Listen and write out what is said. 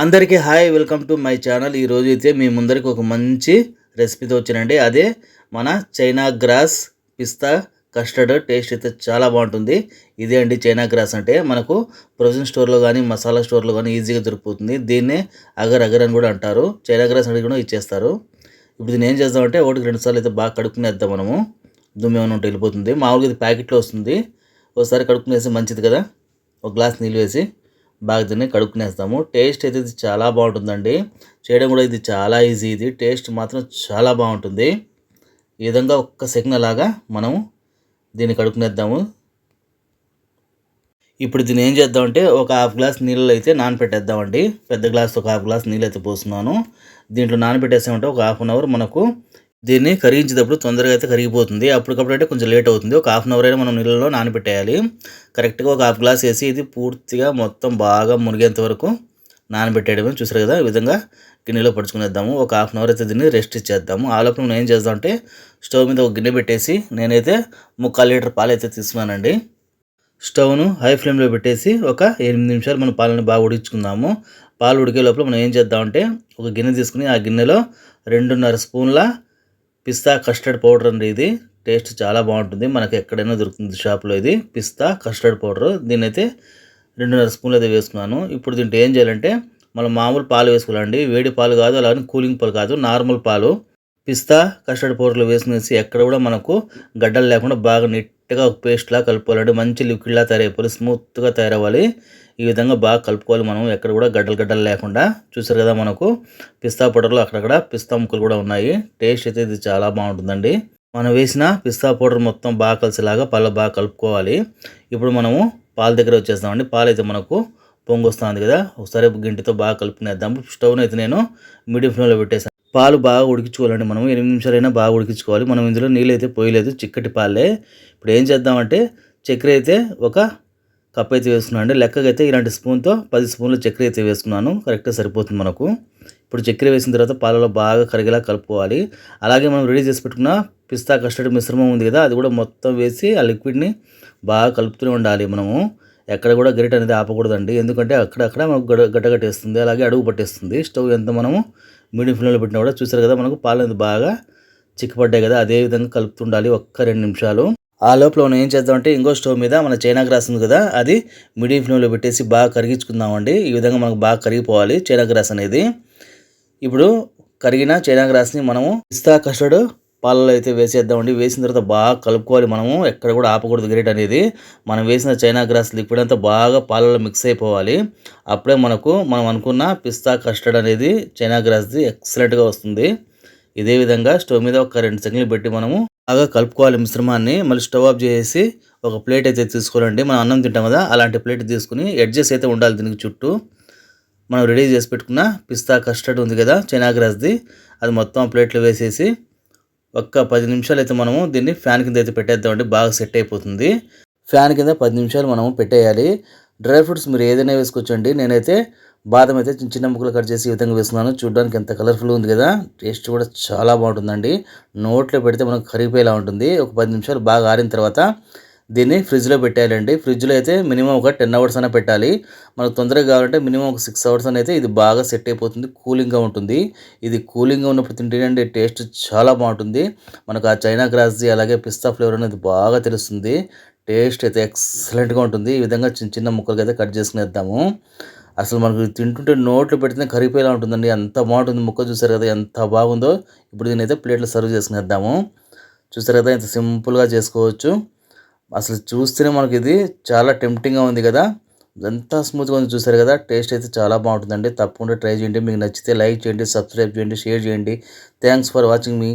అందరికీ hi, welcome to my channel. ఈరోజు అయితే మీ ముందరికి ఒక మంచి రెసిపీతో వచ్చానండి. అదే మన చైనా గ్రాస్ పిస్తా కస్టర్డ్. టేస్ట్ అయితే చాలా బాగుంటుంది. ఇదే అండి చైనా గ్రాస్ అంటే. మనకు ప్రొవిజన్ స్టోర్లో కానీ మసాలా స్టోర్లో కానీ ఈజీగా దొరికిపోతుంది. దీన్నే అగర్ అగర్ అని కూడా అంటారు. చైనా గ్రాస్ అని కూడా ఇచ్చేస్తారు. ఇప్పుడు దీన్ని ఏం చేద్దామంటే ఒకటికి 2 సార్లు అయితే బాగా కడుక్కునేద్దాం. మనము దుమ్ము ఏమైనా ఉంటే వెళ్ళిపోతుంది. మామూలుగా ఇది ప్యాకెట్లో వస్తుంది. ఒకసారి కడుక్కునేసి మంచిది కదా. ఒక గ్లాస్ నీళ్ళు వేసి బాగా దీన్ని కడుక్కునేస్తాము. టేస్ట్ అయితే ఇది చాలా బాగుంటుందండి. చేయడం కూడా ఇది చాలా ఈజీ. ఇది టేస్ట్ మాత్రం చాలా బాగుంటుంది. ఈ విధంగా ఒక్క సెకండ్ అలాగా మనము దీన్ని కడుక్కునేద్దాము. ఇప్పుడు దీన్ని ఏం చేద్దామంటే ఒక హాఫ్ గ్లాస్ నీళ్ళు అయితే నానపెట్టేద్దామండి. పెద్ద గ్లాస్ ఒక హాఫ్ గ్లాస్ నీళ్ళు అయితే పోస్తున్నాను. దీంట్లో నానబెట్టేసామంటే ఒక హాఫ్ అన్ అవర్ మనకు దీన్ని కరిగించేటప్పుడు తొందరగా అయితే కరిగిపోతుంది. అప్పటికప్పుడు అంటే కొంచెం లేట్ అవుతుంది. ఒక హాఫ్ అన్ అవర్ అయినా మనం నీళ్ళలో నానబెట్టేయాలి. కరెక్ట్గా ఒక హాఫ్ గ్లాస్ వేసి ఇది పూర్తిగా మొత్తం బాగా మునిగేంత వరకు నానబెట్టేయడమే. చూసారు కదా, ఈ విధంగా గిన్నెలో పడుచుకునేద్దాము. ఒక హాఫ్ అన్ అవర్ అయితే దీన్ని రెస్ట్ ఇచ్చేద్దాము. ఆ లోపల మనం ఏం చేద్దామంటే స్టవ్ మీద ఒక గిన్నె పెట్టేసి నేనైతే 3/4 లీటర్ పాలు అయితే తీసుకున్నానండి. స్టవ్ను హై ఫ్లేమ్లో పెట్టేసి ఒక 8 నిమిషాలు మనం పాలను బాగా ఉడికించుకుందాము. పాలు ఉడికే లోపల మనం ఏం చేద్దామంటే ఒక గిన్నె తీసుకుని ఆ గిన్నెలో 2.5 స్పూన్ల పిస్తా కస్టర్డ్ పౌడర్ అండి. ఇది టేస్ట్ చాలా బాగుంటుంది. మనకి ఎక్కడైనా దొరుకుతుంది షాప్లో. ఇది పిస్తా కస్టర్డ్ పౌడర్. దీన్ని అయితే 2.5 స్పూన్లు అయితే వేసుకున్నాను. ఇప్పుడు దీంట్లో ఏం చేయాలంటే మనం మామూలు పాలు వేసుకోవాలండి. వేడి పాలు కాదు, అలాగే కూలింగ్ పాలు కాదు, నార్మల్ పాలు. పిస్తా కస్టర్డ్ పౌడర్లో వేసుకునేసి ఎక్కడ కూడా మనకు గడ్డలు లేకుండా బాగా నీట్గా ఒక పేస్ట్లా కలుపుకోవాలండి. మంచి లిక్విడ్లా తయారైపోవాలి, స్మూత్గా తయారవ్వాలి. ఈ విధంగా బాగా కలుపుకోవాలి మనం, ఎక్కడ కూడా గడ్డలు లేకుండా. చూసారు కదా, మనకు పిస్తా పౌడర్లో అక్కడక్కడ పిస్తా ముక్కలు కూడా ఉన్నాయి. టేస్ట్ అయితే ఇది చాలా బాగుంటుందండి. మనం వేసిన పిస్తా పౌడర్ మొత్తం బాగా కలిసేలాగా పాలు బాగా కలుపుకోవాలి. ఇప్పుడు మనము పాల దగ్గర వచ్చేస్తామండి. పాలు అయితే మనకు పొంగు వస్తుంది కదా, ఒకసారి గింటితో బాగా కలుపుకునేద్దాము. స్టవ్ను అయితే నేను మీడియం ఫ్లేమ్లో పెట్టేసాను. పాలు బాగా ఉడికించుకోవాలండి. మనం 8 నిమిషాలైనా బాగా ఉడికించుకోవాలి. మనం ఇందులో నీళ్ళు అయితే పోయలేదు, చిక్కటి పాలే. ఇప్పుడు ఏం చేద్దామంటే చక్కెర అయితే ఒక కప్ అయితే వేసుకున్నాను అండి. లెక్కకైతే ఇలాంటి స్పూన్తో 10 స్పూన్ల చక్కెర అయితే వేసుకున్నాను. కరెక్ట్గా సరిపోతుంది మనకు. ఇప్పుడు చక్కెర వేసిన తర్వాత పాలలో బాగా కరిగేలా కలుపుకోవాలి. అలాగే మనం రెడీ చేసి పెట్టుకున్న పిస్తా కస్టర్డ్ మిశ్రమం ఉంది కదా, అది కూడా మొత్తం వేసి ఆ లిక్విడ్ని బాగా కలుపుతూనే ఉండాలి. మనము ఎక్కడ కూడా గరిట అనేది ఆపకూడదండి. ఎందుకంటే అక్కడక్కడ మనకు గడ్డగట్టేస్తుంది, అలాగే అడుగు పట్టేస్తుంది. స్టవ్ ఎంత మనము మీడియం ఫ్లేమ్లో పెట్టినా కూడా చూసారు కదా, మనకు పాలు అనేది బాగా చిక్కపడ్డాయి కదా, అదే విధంగా కలుపుతుండాలి ఒక్క 2 నిమిషాలు. ఆ లోపల మనం ఏం చేద్దామంటే ఇంకో స్టవ్ మీద మన చైనా గ్రాస్ ఉంది కదా, అది మీడియం ఫ్లేమ్లో పెట్టేసి బాగా కరిగించుకుందామండి. ఈ విధంగా మనకు బాగా కరిగిపోవాలి చైనా గ్రాస్ అనేది. ఇప్పుడు కరిగిన చైనా గ్రాస్ని మనము పిస్తా కస్టర్డ్ పాలలో అయితే వేసేద్దామండి. వేసిన తర్వాత బాగా కలుపుకోవాలి. మనము ఎక్కడ కూడా ఆపకూడదు గ్రేట్ అనేది. మనం వేసిన చైనా గ్రాస్ లిక్విడ్ అంతా బాగా పాలలో మిక్స్ అయిపోవాలి. అప్పుడే మనం అనుకున్న పిస్తా కస్టర్డ్ అనేది చైనా గ్రాస్ది ఎక్సలెంట్గా వస్తుంది. ఇదే విధంగా స్టవ్ మీద ఒక 2 సెకండ్లు పెట్టి మనము బాగా కలుపుకోవాలి మిశ్రమాన్ని. మళ్ళీ స్టవ్ ఆఫ్ చేసి ఒక ప్లేట్ అయితే తీసుకోవాలండి. మనం అన్నం తింటాం కదా, అలాంటి ప్లేట్ తీసుకుని ఎడ్జెస్ అయితే ఉండాలి దీనికి చుట్టూ. మనం రెడీ చేసి పెట్టుకున్న పిస్తా కస్టర్డ్ ఉంది కదా చైనా గ్రాస్ది, అది మొత్తం ప్లేట్లో వేసేసి ఒక్క 10 నిమిషాలు అయితే మనము దీన్ని ఫ్యాన్ కింద అయితే పెట్టేద్దామండి. బాగా సెట్ అయిపోతుంది. ఫ్యాన్ కింద 10 నిమిషాలు మనము పెట్టేయాలి. డ్రై ఫ్రూట్స్ మీరు ఏదైనా వేసుకోవచ్చండి. నేనైతే బాదం అయితే చిన్న చిన్న ముక్కలు కట్ చేసి ఈ విధంగా వేసుకున్నాను. చూడడానికి ఎంత కలర్ఫుల్గా ఉంది కదా, టేస్ట్ కూడా చాలా బాగుంటుందండి. నోట్లో పెడితే మనకు కరిగిపోయేలా ఉంటుంది. ఒక 10 నిమిషాలు బాగా ఆరిన తర్వాత దీన్ని ఫ్రిడ్జ్లో పెట్టాలండి. ఫ్రిడ్జ్లో అయితే మినిమం ఒక 10 అవర్స్ అయినా పెట్టాలి. మనకు తొందరగా కావాలంటే మినిమం ఒక 6 అవర్స్ అని అయితే ఇది బాగా సెట్ అయిపోతుంది. కూలింగ్గా ఉంటుంది. ఇది కూలింగ్గా ఉన్నప్పుడు తింటేనండి టేస్ట్ చాలా బాగుంటుంది. మనకు ఆ చైనా గ్రాస్ది అలాగే పిస్తా ఫ్లేవర్ అనేది బాగా తెలుస్తుంది. టేస్ట్ అయితే ఎక్సలెంట్గా ఉంటుంది. ఈ విధంగా చిన్న చిన్న ముక్కలకి అయితే కట్ చేసుకునేద్దాము. అసలు మనకు తింటుంటే నోట్లో పెడితే కరిగిపోయేలా ఉంటుందండి. ఎంత బాగుంటుంది. ముక్క చూసారు కదా ఎంత బాగుందో. ఇప్పుడు దీన్ని అయితే ప్లేట్లో సర్వ్ చేసుకునేద్దాము. చూసారు కదా ఎంత సింపుల్గా చేసుకోవచ్చు. అసలు చూస్తేనే మనకి ఇది చాలా టెంప్టింగ్గా ఉంది కదా, ఎంత స్మూత్గా ఉంది చూసారు కదా. టేస్ట్ అయితే చాలా బాగుంటుందండి. తప్పకుండా ట్రై చేయండి. మీకు నచ్చితే లైక్ చేయండి, సబ్స్క్రైబ్ చేయండి, షేర్ చేయండి. Thanks for watching me.